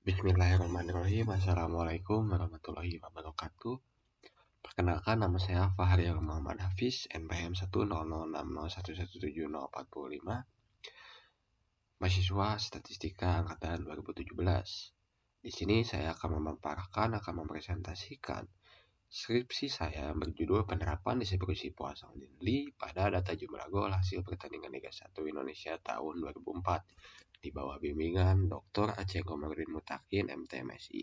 Bismillahirrahmanirrahim. Assalamualaikum warahmatullahi wabarakatuh. Perkenalkan, nama saya Fahrial Muhammad Hafiz, NPM 10060117045, mahasiswa Statistika angkatan 2017. Di sini saya akan mempresentasikan skripsi saya berjudul Penerapan Distribusi Poisson Lindley pada data jumlah gol hasil pertandingan Liga 1 Indonesia tahun 2004 di bawah bimbingan Dr. Aceh Komarudin Mutakin, MTMSI.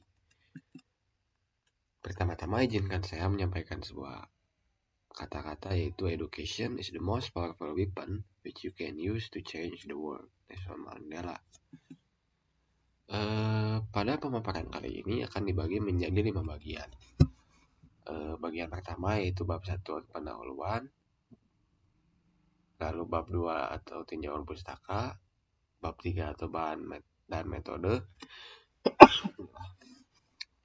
Pertama-tama izinkan saya menyampaikan sebuah kata-kata, yaitu education is the most powerful weapon which you can use to change the world. Nelson Mandela. Pada pemaparan kali ini akan dibagi menjadi 5 bagian. Bagian pertama yaitu bab 1 pendahuluan, lalu bab 2 atau tinjauan pustaka, bab 3 atau bahan dan metode,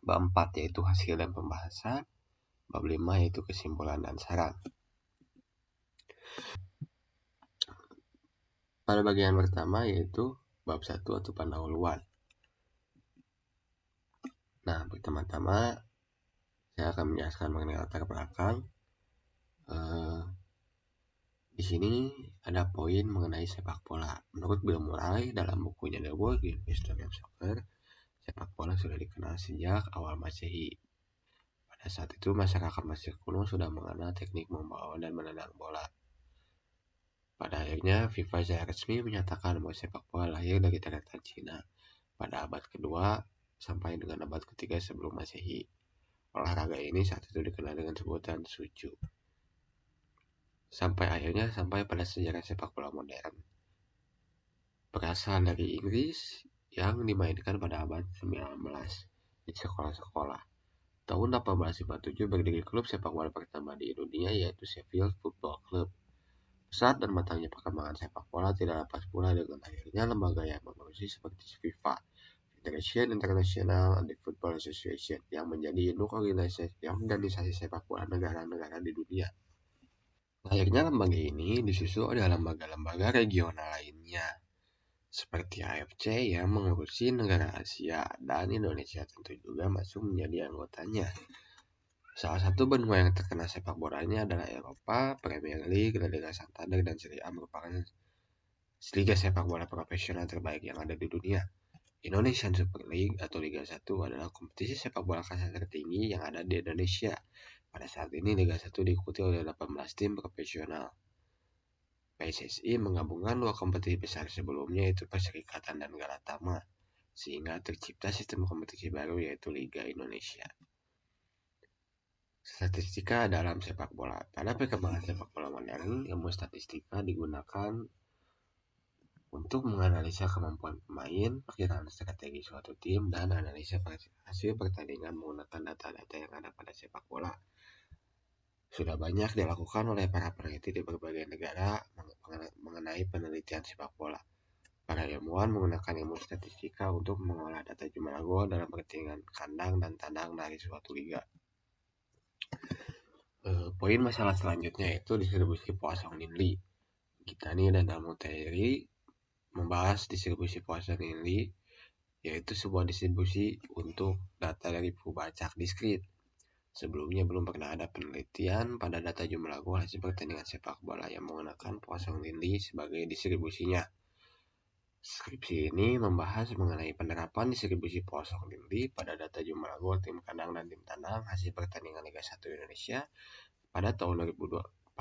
bab 4 yaitu hasil dan pembahasan, bab 5 yaitu kesimpulan dan saran. Pada bagian pertama yaitu bab 1 atau pendahuluan. Nah, pertama-tama saya akan menjelaskan mengenai latar belakang. Di sini ada poin mengenai sepak bola. Menurut Bill Murray dalam bukunya The World in History of Soccer, sepak bola sudah dikenal sejak awal Masehi. Pada saat itu masyarakat Mesir kuno sudah mengenal teknik membawa dan menendang bola. Pada akhirnya FIFA secara resmi menyatakan bahwa sepak bola lahir dari daratan Cina pada abad kedua sampai dengan abad ketiga sebelum Masehi. Olahraga ini saat itu dikenal dengan sebutan Suju. Sampai pada sejarah sepak bola modern. Berasal dari Inggris yang dimainkan pada abad 19 di sekolah-sekolah. Tahun 1857 berdiri klub sepak bola pertama di dunia, yaitu Sheffield Football Club. Pesat dan matangnya perkembangan sepak bola tidak lepas pula dengan akhirnya lembaga yang mengurusi seperti FIFA, Federation International and the Football Association, yang menjadi induk organisasi sepak bola negara-negara di dunia. Lahirnya lembaga ini disusul oleh lembaga-lembaga regional lainnya, seperti AFC yang mengurusi negara Asia, dan Indonesia tentu juga masuk menjadi anggotanya. Salah satu benua yang terkena sepak bolanya adalah Eropa. Premier League, Liga Santander, dan Serie A merupakan liga sepak bola profesional terbaik yang ada di dunia. Indonesian Super League atau Liga 1 adalah kompetisi sepak bola kasta tertinggi yang ada di Indonesia. Pada saat ini Liga 1 diikuti oleh 18 tim profesional. PSSI menggabungkan dua kompetisi besar sebelumnya, yaitu Perserikatan dan Galatama, sehingga tercipta sistem kompetisi baru yaitu Liga Indonesia. Statistika dalam sepak bola. Pada perkembangan sepak bola modern, ilmu statistika digunakan untuk menganalisa kemampuan pemain, perkiraan strategi suatu tim, dan analisa hasil pertandingan menggunakan data-data yang ada pada sepak bola. Sudah banyak dilakukan oleh para peneliti di berbagai negara mengenai penelitian sepak bola. Para ilmuwan menggunakan ilmu statistika untuk mengolah data jumlah gol dalam pertandingan kandang dan tandang dari suatu liga. Poin masalah selanjutnya yaitu distribusi Poisson Lindley. Gitani dan Almuteri membahas distribusi Poisson Lindley, yaitu sebuah distribusi untuk data dari perubahan diskrit. Sebelumnya belum pernah ada penelitian pada data jumlah gol hasil pertandingan sepak bola yang menggunakan Poisson Lindley sebagai distribusinya. Skripsi ini membahas mengenai penerapan distribusi Poisson Lindley pada data jumlah gol tim kandang dan tim tandang hasil pertandingan Liga 1 Indonesia pada tahun 2004.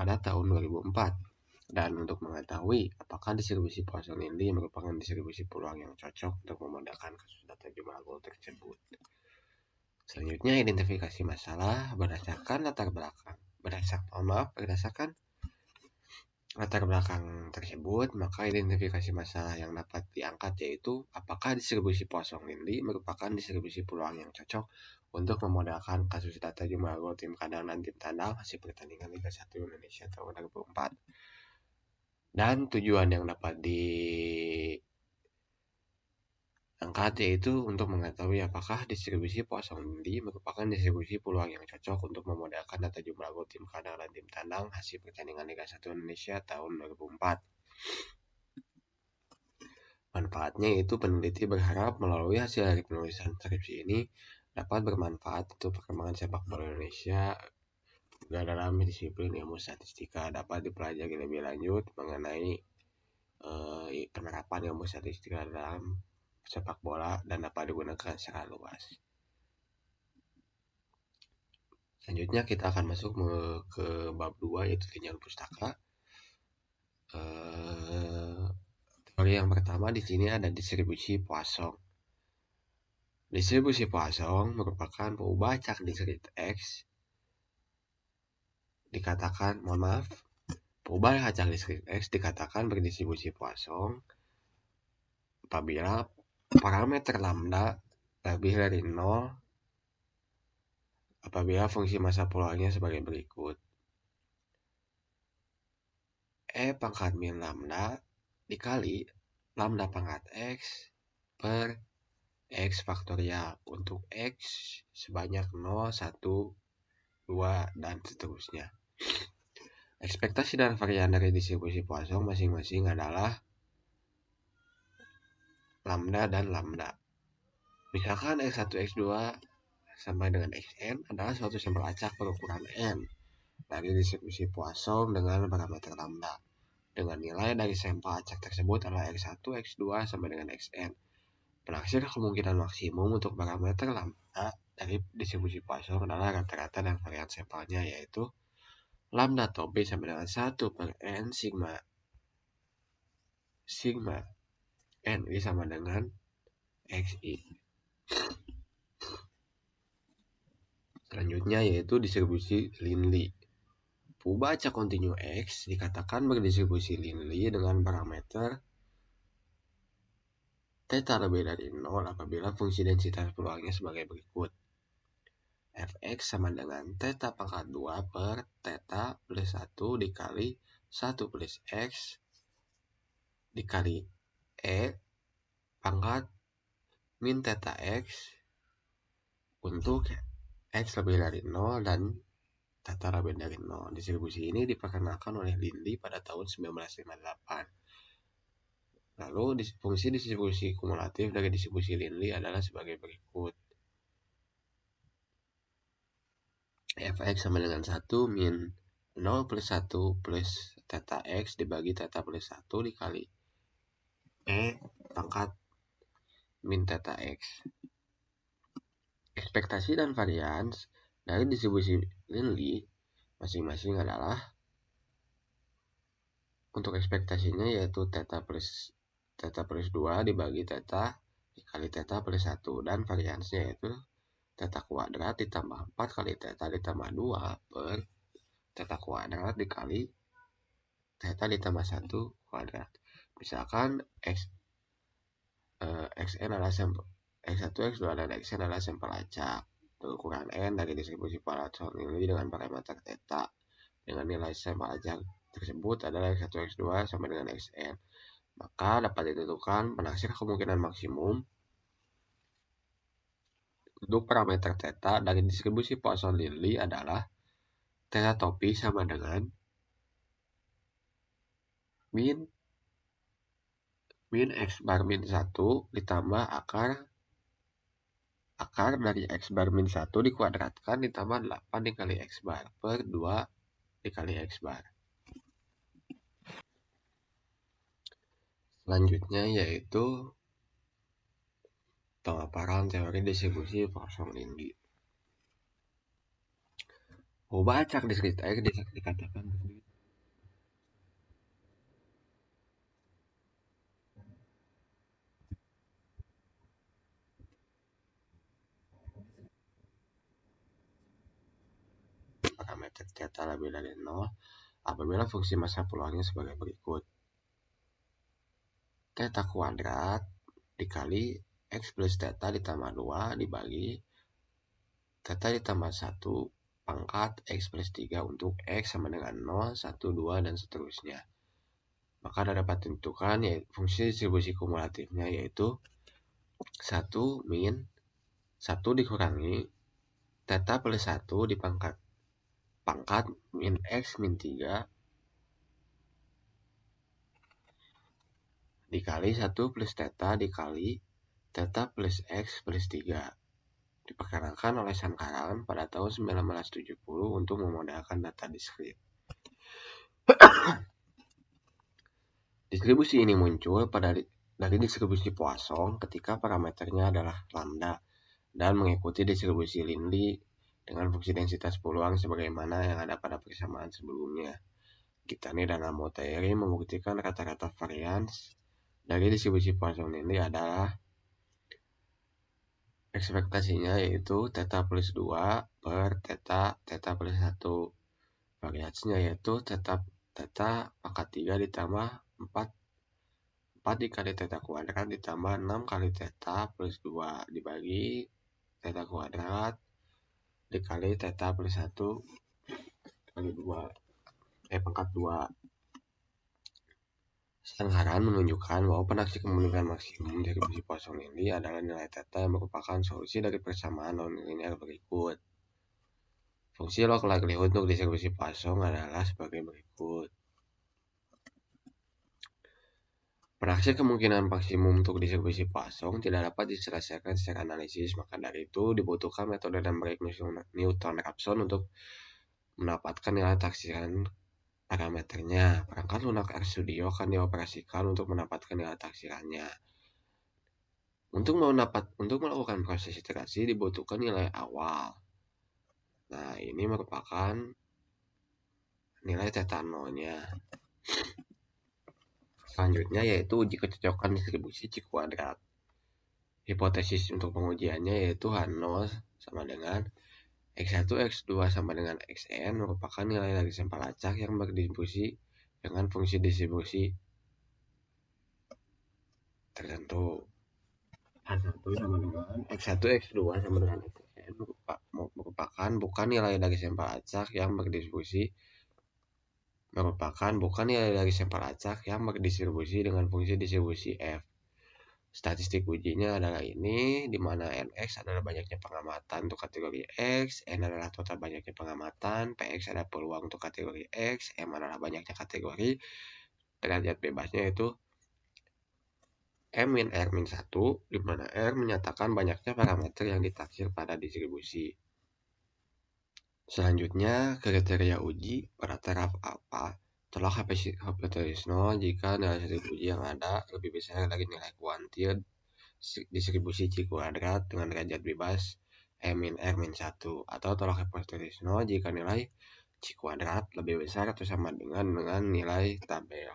Dan untuk mengetahui apakah distribusi Poisson Lindley merupakan distribusi peluang yang cocok untuk memudahkan kasus data jumlah gol tersebut. Selanjutnya, identifikasi masalah berdasarkan latar belakang. Berdasarkan latar belakang tersebut, maka identifikasi masalah yang dapat diangkat yaitu apakah distribusi Poisson Lindley merupakan distribusi peluang yang cocok untuk memodalkan kasus data jumlah gol tim kandang dan tim tandang hasil pertandingan Liga 1 Indonesia tahun 2004. Dan tujuan yang dapat diangkat yaitu untuk mengetahui apakah distribusi Poisson Lindley merupakan distribusi peluang yang cocok untuk memodalkan data jumlah gol tim kandang dan tim tandang hasil pertandingan Liga 1 Indonesia tahun 2004. Manfaatnya yaitu peneliti berharap melalui hasil dari penulisan skripsi ini dapat bermanfaat untuk perkembangan sepak bola Indonesia juga dalam disiplin ilmu statistika dapat dipelajari lebih lanjut mengenai penerapan ilmu statistika dalam sepak bola dan dapat digunakan secara luas. Selanjutnya kita akan masuk ke bab 2 yaitu tinjauan pustaka. Teori yang pertama di sini ada distribusi Poisson. Distribusi Poisson merupakan perubahan acak distrik X perubahan acak distrik X dikatakan berdistribusi Poisson apabila parameter lambda lebih dari 0 apabila fungsi massa polarnya sebagai berikut. E pangkat min lambda dikali lambda pangkat X per X faktorial untuk X sebanyak 0, 1, 2, dan seterusnya. Ekspektasi dan varian dari distribusi Poisson masing-masing adalah lambda dan lambda. Misalkan X1, X2 sampai dengan Xn adalah suatu sampel acak berukuran N dari distribusi Poisson dengan parameter lambda. Dengan nilai dari sampel acak tersebut adalah X1, X2 sampai dengan Xn. Penaksir kemungkinan maksimum untuk parameter lambda dari distribusi Poisson adalah rata-rata dan varian sampelnya yaitu lambda atau B sama dengan 1 per N sigma NI sama dengan XI. Selanjutnya yaitu distribusi Linley. Perubahan acak kontinu X dikatakan berdistribusi Linley dengan parameter theta lebih dari 0 apabila fungsi densitas peluangnya sebagai berikut. Fx sama dengan theta pangkat 2 per theta plus 1 dikali 1 plus X dikali E pangkat min theta X untuk X lebih dari 0 dan theta lebih dari 0. Distribusi ini diperkenalkan oleh Linley pada tahun 1958. Lalu fungsi distribusi kumulatif dari distribusi Linley adalah sebagai berikut. Fx sama dengan 1 min 0 plus 1 plus theta X dibagi theta plus 1 dikali E pangkat min theta X. Ekspektasi dan varians dari distribusi Linley masing-masing adalah untuk ekspektasinya yaitu theta plus 2 dibagi theta dikali theta plus 1 dan variansnya yaitu theta kuadrat ditambah 4 kali theta ditambah 2 per theta kuadrat dikali theta ditambah 1 kuadrat. Misalkan Xn adalah sampel X1, X2 dan Xn adalah sampel acak berukuran N dari distribusi Poisson Linley dengan parameter theta dengan nilai sampel acak tersebut adalah X1, X2 sama dengan Xn. Maka dapat ditentukan penaksir kemungkinan maksimum untuk parameter theta dari distribusi Poisson Linley adalah theta topi sama dengan min X bar min 1 ditambah akar dari X bar min 1 dikuadratkan ditambah 8 dikali X bar per 2 dikali X bar. Selanjutnya yaitu pemaparan teori distribusi Poisson Linley. Perubahan acak distrik X dikatakan parameter theta lebih dari 0 apabila fungsi massa peluangnya sebagai berikut. Theta kuadrat dikali X plus theta ditambah 2 dibagi theta ditambah 1 pangkat X plus 3 untuk X sama dengan 0, 1, 2, dan seterusnya. Maka dapat ditentukan yaitu fungsi distribusi kumulatifnya yaitu 1 min 1 dikurangi theta plus 1 dipangkat pangkat min X min 3 dikali 1 plus theta dikali theta plus X plus 3. Diperkenalkan oleh Sankara pada tahun 1970 untuk memodalkan data diskrit. Distribusi ini muncul dari distribusi Poisson ketika parameternya adalah lambda dan mengikuti distribusi Lindy dengan fungsi densitas peluang sebagaimana yang ada pada persamaan sebelumnya. Gittani dan Amotaeri membuktikan rata-rata varians dari distribusi Poisson-Lindy adalah ekspektasinya yaitu theta plus 2 per theta plus 1. Variasinya yaitu theta pangkat 3 ditambah 4 dikali theta kuadrat ditambah 6 kali theta plus 2 dibagi theta kuadrat dikali theta plus 1 kali 2 pangkat 2. Sankara menunjukkan bahwa penaksi kemungkinan maksimum distribusi Poisson ini adalah nilai theta yang merupakan solusi dari persamaan non-linear berikut. Fungsi log likelihood untuk distribusi Poisson adalah sebagai berikut. Penaksi kemungkinan maksimum untuk distribusi Poisson tidak dapat diselesaikan secara analisis, maka dari itu dibutuhkan metode dan break Newton-Raphson untuk mendapatkan nilai taksiran parameternya. Perangkat lunak RStudio akan dioperasikan untuk mendapatkan nilai taksirannya. Untuk melakukan proses iterasi dibutuhkan nilai awal. Nah, ini merupakan nilai theta nolnya. Selanjutnya yaitu uji kecocokan distribusi C kuadrat. Hipotesis untuk pengujiannya yaitu H0 sama dengan X1, X2 sama dengan Xn merupakan nilai dari sampel acak yang berdistribusi dengan fungsi distribusi tertentu. H1 sama dengan X1, X2 sama dengan Xn merupakan bukan nilai dari sampel acak yang berdistribusi dengan fungsi distribusi f. Statistik ujinya adalah ini, di mana Nx adalah banyaknya pengamatan untuk kategori X, N adalah total banyaknya pengamatan, Px adalah peluang untuk kategori X, M adalah banyaknya kategori, derajat bebasnya yaitu M min R min 1, di mana R menyatakan banyaknya parameter yang ditaksir pada distribusi. Selanjutnya, kriteria uji pada taraf alfa. Tolak hipotesis nol jika nilai distribusi yang ada lebih besar dari nilai kuantil distribusi C kuadrat dengan derajat bebas M min R min 1, atau tolak hipotesis nol jika nilai C kuadrat lebih besar atau sama dengan nilai tabel.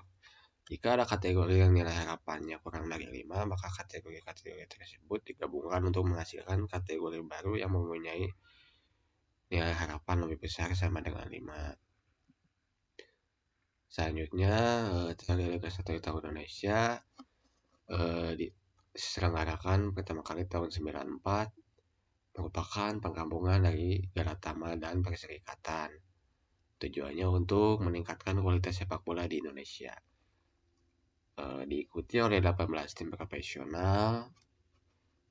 Jika ada kategori yang nilai harapannya kurang dari 5, maka kategori-kategori tersebut digabungkan untuk menghasilkan kategori baru yang mempunyai nilai harapan lebih besar sama dengan 5. Selanjutnya, teori Liga Satelit Indonesia diselenggarakan pertama kali tahun 94, merupakan penggabungan dari Galatama dan Perserikatan. Tujuannya untuk meningkatkan kualitas sepak bola di Indonesia. Diikuti oleh 18 tim profesional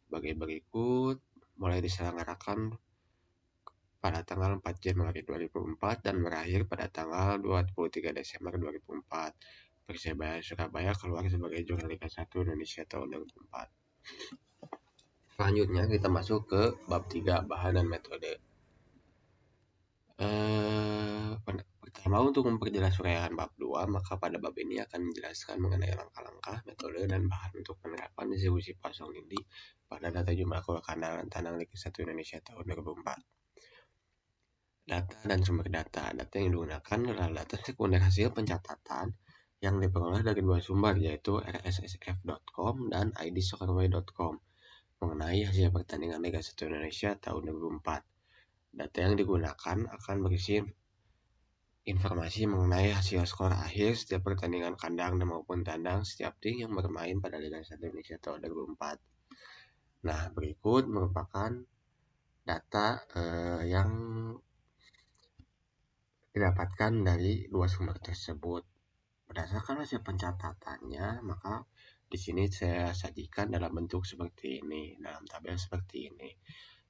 sebagai berikut, mulai diselenggarakan pada tanggal 4 Januari 2004 dan berakhir pada tanggal 23 Desember 2004. Persebaya Surabaya keluar sebagai juara Liga 1 Indonesia tahun 2004. Selanjutnya kita masuk ke bab 3, bahan dan metode. Pertama, untuk memperjelas uraian bab 2, maka pada bab ini akan menjelaskan mengenai langkah-langkah, metode, dan bahan untuk penerapan distribusi Poisson-Lindy pada data jumlah gol kandang tandang Liga 1 Indonesia tahun 2004. Data dan sumber data. Data yang digunakan adalah data sekunder hasil pencatatan yang diperoleh dari dua sumber, yaitu rssf.com dan idsoccerway.com mengenai hasil pertandingan Liga 1 Indonesia tahun 2004. Data yang digunakan akan berisi informasi mengenai hasil skor akhir setiap pertandingan kandang dan maupun tandang setiap tim yang bermain pada Liga 1 Indonesia tahun 2004. Nah, berikut merupakan data yang didapatkan dari dua sumber tersebut. Berdasarkan hasil pencatatannya, maka di sini saya sajikan dalam bentuk seperti ini, dalam tabel seperti ini.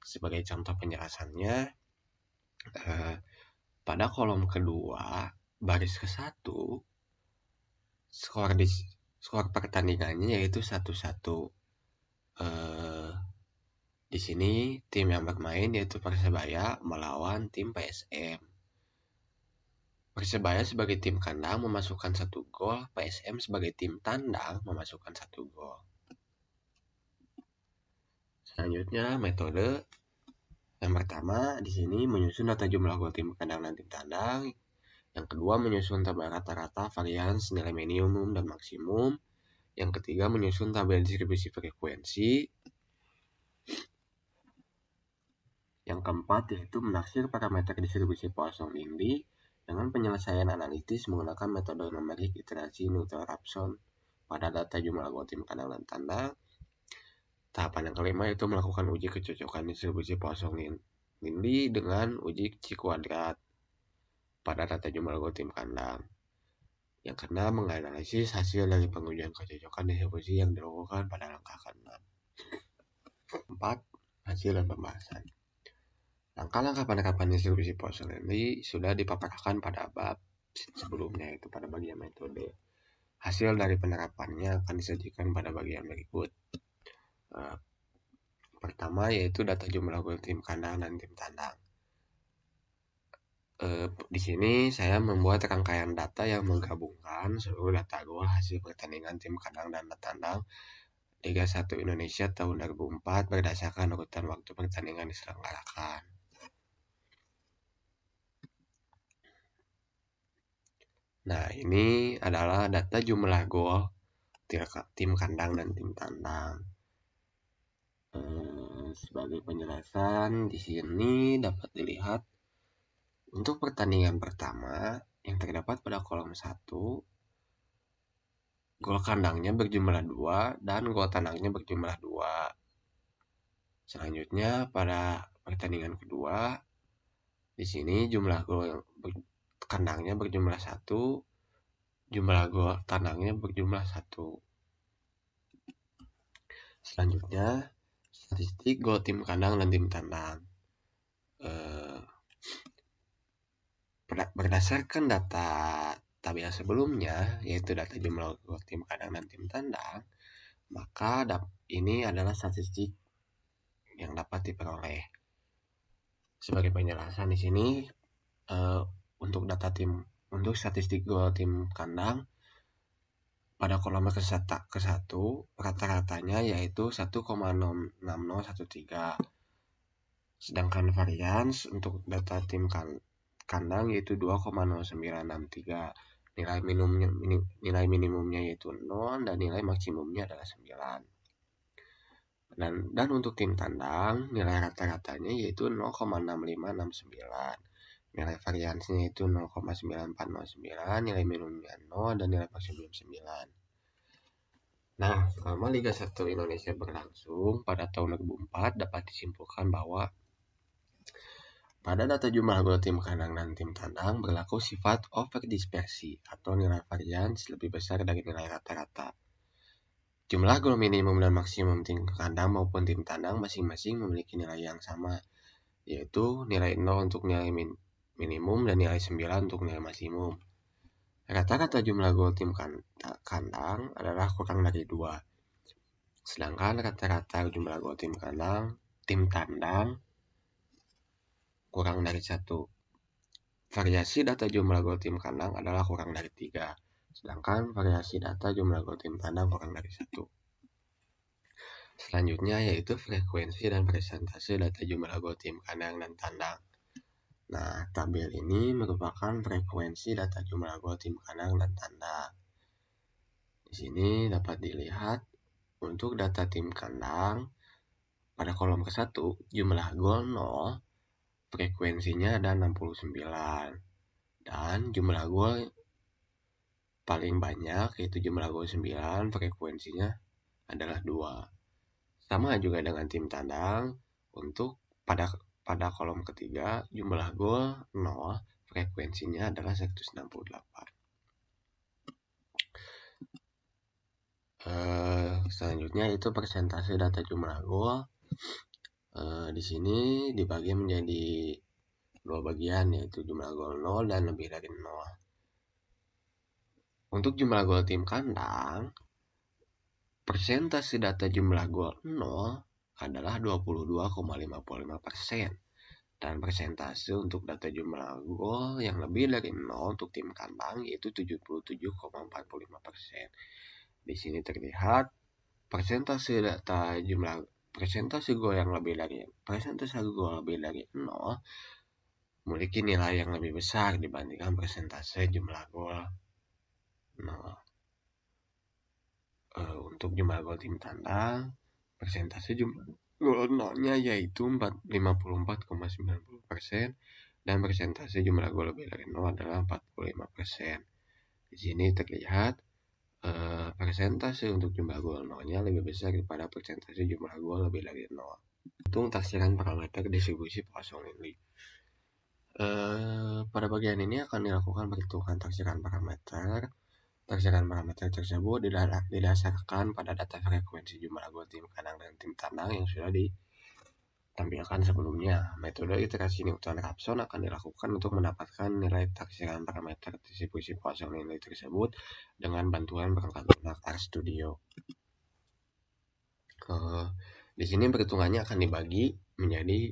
Sebagai contoh penjelasannya, pada kolom kedua, baris ke-1, skor pertandingannya yaitu 1-1. Di sini tim yang bermain yaitu Persebaya melawan tim PSM. Persebaya sebagai tim kandang memasukkan 1 gol, PSM sebagai tim tandang memasukkan 1 gol. Selanjutnya metode yang pertama di sini menyusun data jumlah gol tim kandang dan tim tandang. Yang kedua menyusun tabel rata-rata, varians, nilai minimum dan maksimum. Yang ketiga menyusun tabel distribusi frekuensi. Yang keempat yaitu menaksir parameter distribusi Poisson Indi dengan penyelesaian analitis menggunakan metode numerik iterasi Noether-Raphson pada data jumlah gol tim kandang dan tandang. Tahapan yang kelima yaitu melakukan uji kecocokan distribusi Poisson Indi dengan uji C kuadrat pada data jumlah gol tim kandang. Yang keenam menganalisis hasil dari pengujian kecocokan distribusi yang dilakukan pada langkah ke-6. 4. Hasil dan pembahasan. Langkah-langkah penerapan distribusi Poisson Indi sudah dipaparkan pada bab sebelumnya, yaitu pada bagian metode. Hasil dari penerapannya akan disajikan pada bagian berikut. Pertama yaitu data jumlah gol tim kandang dan tim tandang. Di sini saya membuat rangkaian data yang menggabungkan seluruh data gol hasil pertandingan tim kandang dan tandang Liga 1 Indonesia tahun 2004 berdasarkan urutan waktu pertandingan diselenggarakan. Nah, ini adalah data jumlah gol tim kandang dan tim tandang. Sebagai penjelasan, di sini dapat dilihat untuk pertandingan pertama yang terdapat pada kolom 1, gol kandangnya berjumlah 2 dan gol tandangnya berjumlah 2. Selanjutnya pada pertandingan kedua, di sini jumlah gol kandangnya berjumlah 1, jumlah gol tandangnya berjumlah 1. Selanjutnya, statistik gol tim kandang dan tim tandang. Berdasarkan data tabel sebelumnya, yaitu data jumlah gol tim kandang dan tim tandang, maka ini adalah statistik yang dapat diperoleh. Sebagai penjelasan di sini, untuk statistik gol tim kandang pada kolom ke-1 rata-ratanya yaitu 1,6013. Sedangkan varians untuk data tim kandang yaitu 2,0963. Nilai minimumnya yaitu 0 dan nilai maksimumnya adalah 9. Dan untuk tim tandang nilai rata-ratanya yaitu 0,6569. Nilai variansnya itu 0,9409, nilai minimumnya 0 dan nilai maksimum 9. Nah, selama Liga 1 Indonesia berlangsung pada tahun 2004 dapat disimpulkan bahwa pada data jumlah gol tim kandang dan tim tandang berlaku sifat overdispersi atau nilai varians lebih besar dari nilai rata-rata. Jumlah gol minimum dan maksimum tim kandang maupun tim tandang masing-masing memiliki nilai yang sama, yaitu nilai 0 untuk nilai minimum dan nilai 9 untuk nilai maksimum. Rata-rata jumlah gol tim kandang adalah kurang dari 2. Sedangkan rata-rata jumlah gol tim tandang kurang dari 1. Variasi data jumlah gol tim kandang adalah kurang dari 3. Sedangkan variasi data jumlah gol tim tandang kurang dari 1. Selanjutnya yaitu frekuensi dan persentase data jumlah gol tim kandang dan tandang. Nah, tabel ini merupakan frekuensi data jumlah gol tim kandang dan tandang. Di sini dapat dilihat untuk data tim kandang pada kolom ke-1 jumlah gol 0, frekuensinya ada 69. Dan jumlah gol paling banyak yaitu jumlah gol 9, frekuensinya adalah 2. Sama juga dengan tim tandang, untuk pada kolom ketiga jumlah gol 0, frekuensinya adalah 168. Selanjutnya itu persentase data jumlah gol. Di sini dibagi menjadi 2 bagian, yaitu jumlah gol 0 dan lebih dari 0. Untuk jumlah gol tim kandang Persentase data jumlah gol 0 adalah 22,55%. Dan persentase untuk data jumlah gol yang lebih dari 0 untuk tim kandang yaitu 77,45%. Di sini terlihat persentase gol yang lebih dari 0 memiliki nilai yang lebih besar dibandingkan persentase jumlah gol 0. Untuk jumlah gol tim tandang, persentase jumlah gol 0-nya yaitu 54,90% dan persentase jumlah gol lebih dari 0 adalah 45%. Di sini terlihat persentase untuk jumlah gol 0-nya lebih besar daripada persentase jumlah gol lebih dari 0. Hitung taksiran parameter distribusi Poisson Lindley. Pada bagian ini akan dilakukan perhitungan taksiran parameter. Taksiran parameter tersebut didasarkan pada data frekuensi jumlah gol tim kandang dan tim tandang yang sudah ditampilkan sebelumnya. Metode iterasi Newton-Raphson akan dilakukan untuk mendapatkan nilai taksiran parameter distribusi Poisson Lindley tersebut dengan bantuan perangkat lunak RStudio. Di sini perhitungannya akan dibagi menjadi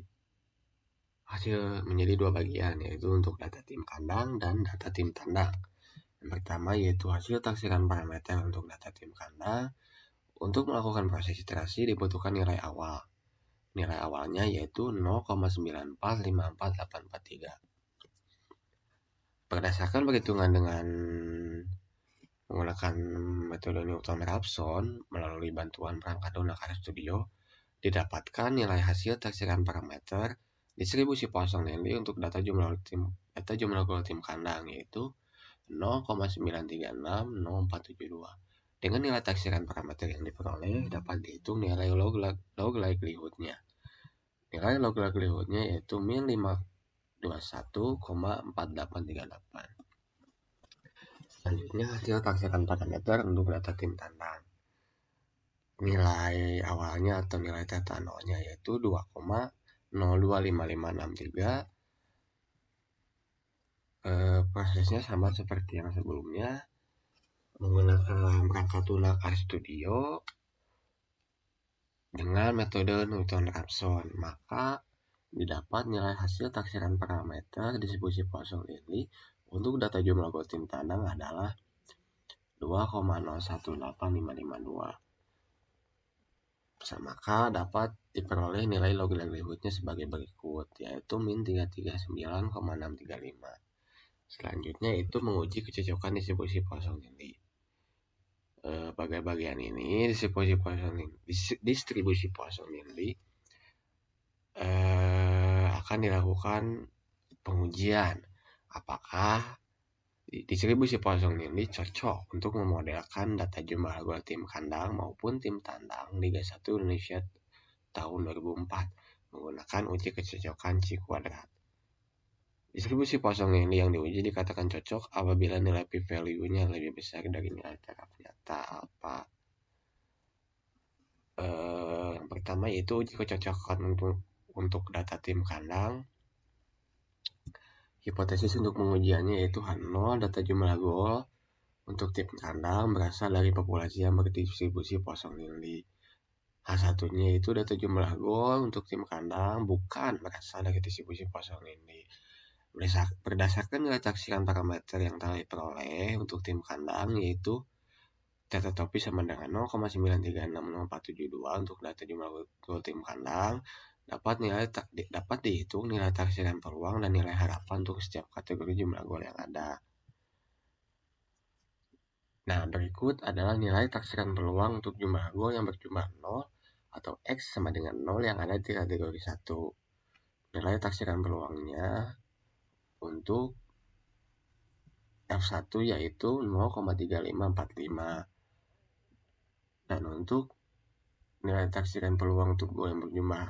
dua bagian, yaitu untuk data tim kandang dan data tim tandang. Yang pertama yaitu hasil taksiran parameter untuk data tim kandang. Untuk melakukan proses iterasi dibutuhkan nilai awal. Nilai awalnya yaitu 0,9454843. Berdasarkan perhitungan dengan menggunakan metode Newton-Raphson melalui bantuan perangkat lunak RStudio, didapatkan nilai hasil taksiran parameter distribusi Poisson Lindley untuk data jumlah gol tim kandang yaitu 0,9360472. Dengan nilai taksiran parameter yang diperoleh dapat dihitung nilai log likelihood-nya. Nilai log likelihood-nya yaitu min 521,4838. Selanjutnya hasil taksiran parameter untuk data tim tandang. Nilai awalnya atau nilai theta 0-nya yaitu 2,025563. Prosesnya sama seperti yang sebelumnya, menggunakan perangkat lunak RStudio dengan metode Newton-Raphson, maka didapat nilai hasil taksiran parameter distribusi Poisson Lindley untuk data jumlah gol tim tandang adalah 2,018552. Maka dapat diperoleh nilai log likelihood-nya sebagai berikut, yaitu min 339,635. Selanjutnya itu menguji kecocokan distribusi Poisson Lindley. Pada bagian ini distribusi Poisson Lindley akan dilakukan pengujian apakah distribusi Poisson Lindley cocok untuk memodelkan data jumlah gol tim kandang maupun tim tandang Liga 1 Indonesia tahun 2004 menggunakan uji kecocokan C². Distribusi Poisson Lindley yang diuji dikatakan cocok apabila nilai p-value-nya lebih besar dari nilai taraf nyata alfa. Yang pertama yaitu uji kecocokan untuk data tim kandang. Hipotesis untuk pengujiannya yaitu H0 data jumlah gol untuk tim kandang berasal dari populasi yang berdistribusi Poisson Lindley. H1-nya itu data jumlah gol untuk tim kandang bukan berasal dari distribusi Poisson Lindley. Berdasarkan nilai taksiran parameter yang telah diperoleh untuk tim kandang yaitu theta topi sama dengan 0,9360472 untuk data jumlah gol tim kandang, dapat dihitung nilai taksiran peluang dan nilai harapan untuk setiap kategori jumlah gol yang ada. Nah, berikut adalah nilai taksiran peluang untuk jumlah gol yang berjumlah 0 atau X sama dengan 0 yang ada di kategori 1. Nilai taksiran peluangnya untuk F1 yaitu 0,3545. Dan untuk nilai taksiran peluang untuk gol yang berjumlah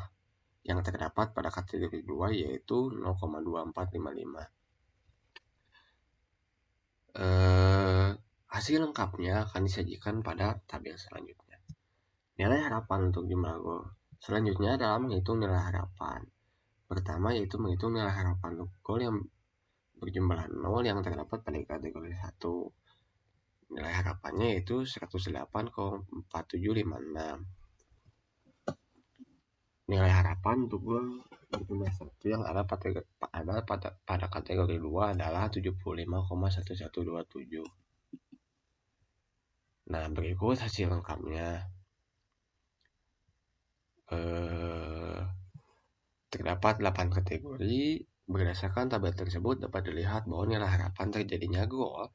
yang terdapat pada kategori 2 yaitu 0,2455. Hasil lengkapnya akan disajikan pada tabel selanjutnya. Nilai harapan untuk jumlah gol. Selanjutnya adalah menghitung nilai harapan. Pertama yaitu menghitung nilai harapan untuk gol yang berjumlah 0 yang terdapat pada kategori 1. Nilai harapannya itu 108,4756. Nilai harapan untuk gue berjumlah 1 yang ada pada kategori 2 adalah 75,1127. Nah, berikut hasil lengkapnya. Terdapat 8 kategori. Berdasarkan tabel tersebut dapat dilihat bahwa nilai harapan terjadinya gol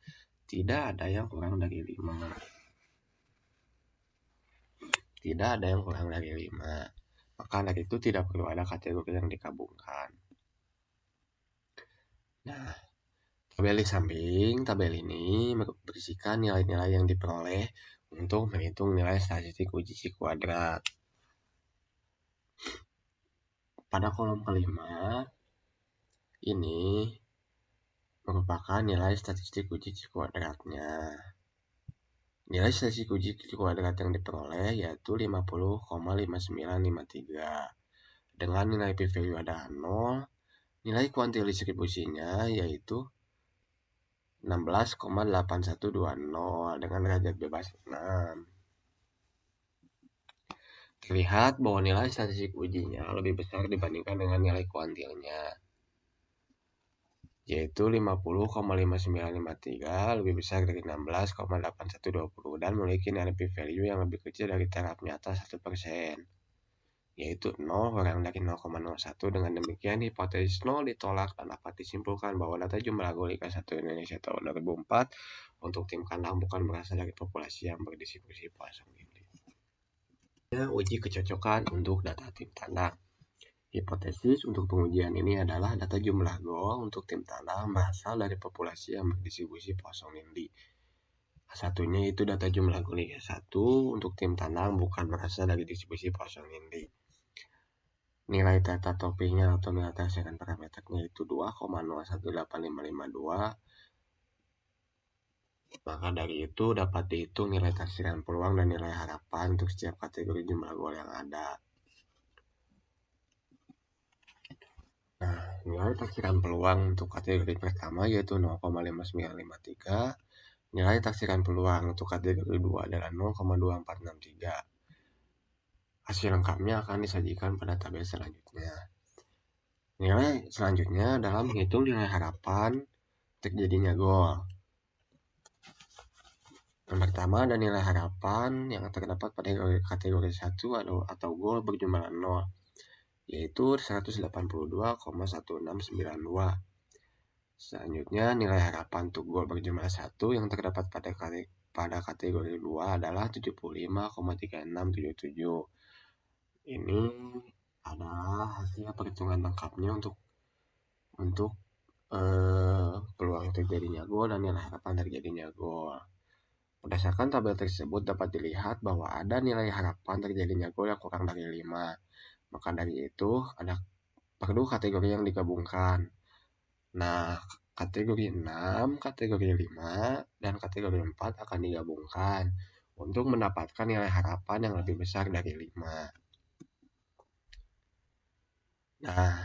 tidak ada yang kurang dari 5. Tidak ada yang kurang dari 5. Maka dari itu tidak perlu ada kategori yang digabungkan. Nah, tabel di samping tabel ini berisikan nilai-nilai yang diperoleh untuk menghitung nilai statistik uji C kuadrat. Pada kolom kelima, ini merupakan nilai statistik uji C kuadratnya. Nilai statistik uji C kuadrat yang diperoleh yaitu 50,5953. Dengan nilai p-value ada 0, nilai kuantil distribusinya yaitu 16,8120 dengan derajat bebas 6. Terlihat bahwa nilai statistik ujinya lebih besar dibandingkan dengan nilai kuantilnya, yaitu 50,5953 lebih besar dari 16,8120 dan memiliki nilai p-value yang lebih kecil dari taraf nyata 1%, yaitu 0 kurang dari 0,01. Dengan demikian, hipotesis 0 ditolak dan dapat disimpulkan bahwa data jumlah gol Liga 1 Indonesia tahun 2004 untuk tim kandang bukan berasal dari populasi yang berdistribusi pasang dinding. Uji kecocokan untuk data tim tandang. Hipotesis untuk pengujian ini adalah data jumlah gol untuk tim tandang berasal dari populasi yang berdistribusi possong dindi. Satunya itu data jumlah gol Liga 1 untuk tim tandang bukan berasal dari distribusi possong dindi. Nilai theta toppingnya atau nilai taksiran parameternya itu 2,018552. Maka dari itu dapat dihitung nilai taksiran peluang dan nilai harapan untuk setiap kategori jumlah gol yang ada. Nah, nilai taksiran peluang untuk kategori pertama yaitu 0,5953. Nilai taksiran peluang untuk kategori 2 adalah 0,2463. Hasil lengkapnya akan disajikan pada tabel selanjutnya. Nilai selanjutnya adalah menghitung nilai harapan terjadinya gol. Yang pertama ada nilai harapan yang terdapat pada kategori 1 atau gol berjumlah 0, yaitu 182,1692. Selanjutnya nilai harapan untuk gol berjumlah 1 yang terdapat pada kategori 2 adalah 75,3677. Ini adalah hasil perhitungan lengkapnya untuk peluang terjadinya gol dan nilai harapan terjadinya gol. Berdasarkan tabel tersebut dapat dilihat bahwa ada nilai harapan terjadinya gol yang kurang dari 5. Maka dari itu ada perlu kategori yang digabungkan. Nah, kategori 6, kategori 5, dan kategori 4 akan digabungkan untuk mendapatkan nilai harapan yang lebih besar dari 5. Nah,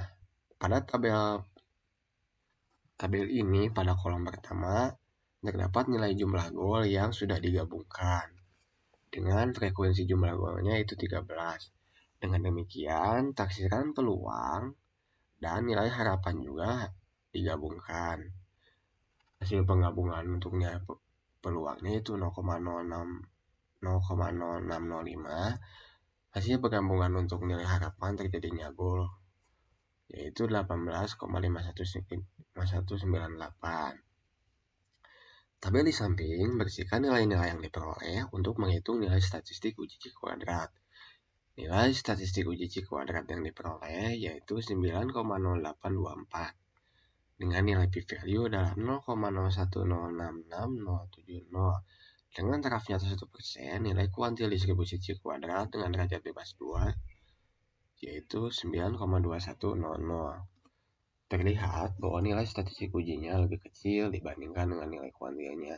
pada tabel ini pada kolom pertama terdapat nilai jumlah gol yang sudah digabungkan dengan frekuensi jumlah golnya itu 13. Dengan demikian, taksiran peluang dan nilai harapan juga digabungkan. Hasil penggabungan untuk nilai peluangnya itu 0,0605. Hasil penggabungan untuk nilai harapan terjadinya gol yaitu 18,5198. Tabel di samping berisikan nilai-nilai yang diperoleh untuk menghitung nilai statistik uji C kuadrat. Nilai statistik uji C kuadrat yang diperoleh yaitu 9,0824 dengan nilai p-value adalah 0,0106670. Dengan taraf nyata 1%, nilai kuantil distribusi C kuadrat dengan derajat bebas 2 yaitu 9,2100. Terlihat bahwa nilai statistik ujinya lebih kecil dibandingkan dengan nilai kuantilnya,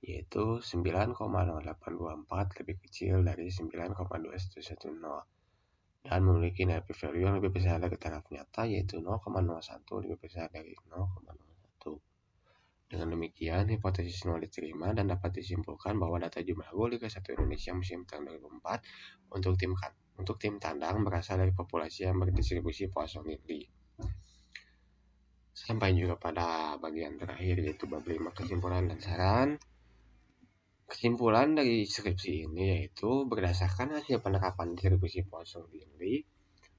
yaitu 9,0824 lebih kecil dari 9,2110 dan memiliki nilai p-value yang lebih besar dari taraf nyata yaitu 0,01 lebih besar dari 0,01. Dengan demikian, hipotesis nol diterima dan dapat disimpulkan bahwa data jumlah gol Liga 1 Indonesia musim tahun 2004 untuk tim tandang berasal dari populasi yang berdistribusi poison Lindley. Sampai juga pada bagian terakhir, yaitu bab 5 kesimpulan dan saran. Kesimpulan dari skripsi ini yaitu berdasarkan hasil penerapan distribusi poison Lindley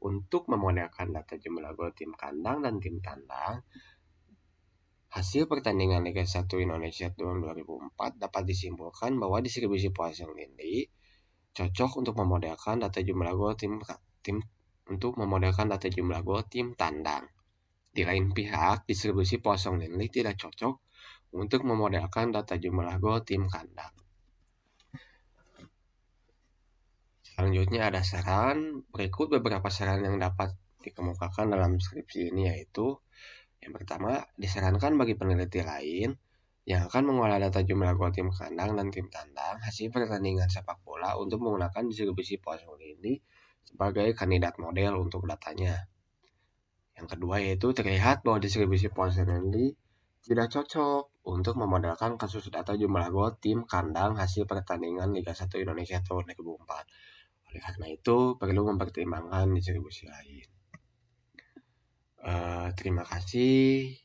untuk memodelkan data jumlah gol tim kandang dan tim tandang, hasil pertandingan Liga 1 Indonesia tahun 2004 dapat disimpulkan bahwa distribusi poison Lindley cocok untuk memodelkan data jumlah gol tim tandang. Di lain pihak, distribusi poison Lindley tidak cocok untuk memodelkan data jumlah gol tim kandang. Selanjutnya ada saran. Berikut beberapa saran yang dapat dikemukakan dalam skripsi ini, yaitu yang pertama, disarankan bagi peneliti lain yang akan mengolah data jumlah gol tim kandang dan tim tandang hasil pertandingan sepak bola untuk menggunakan distribusi poison Lindley sebagai kandidat model untuk datanya. Yang kedua yaitu terlihat bahwa distribusi poison Lindley tidak cocok untuk memodelkan kasus data jumlah gol tim kandang hasil pertandingan Liga 1 Indonesia tahun 2004. Oleh karena itu, perlu mempertimbangkan distribusi lain. Terima kasih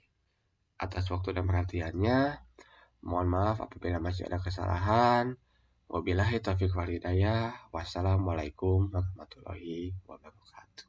atas waktu dan perhatiannya. Mohon maaf apabila masih ada kesalahan. Wabillahi taufiq wal hidayah. Wassalamualaikum warahmatullahi wabarakatuh.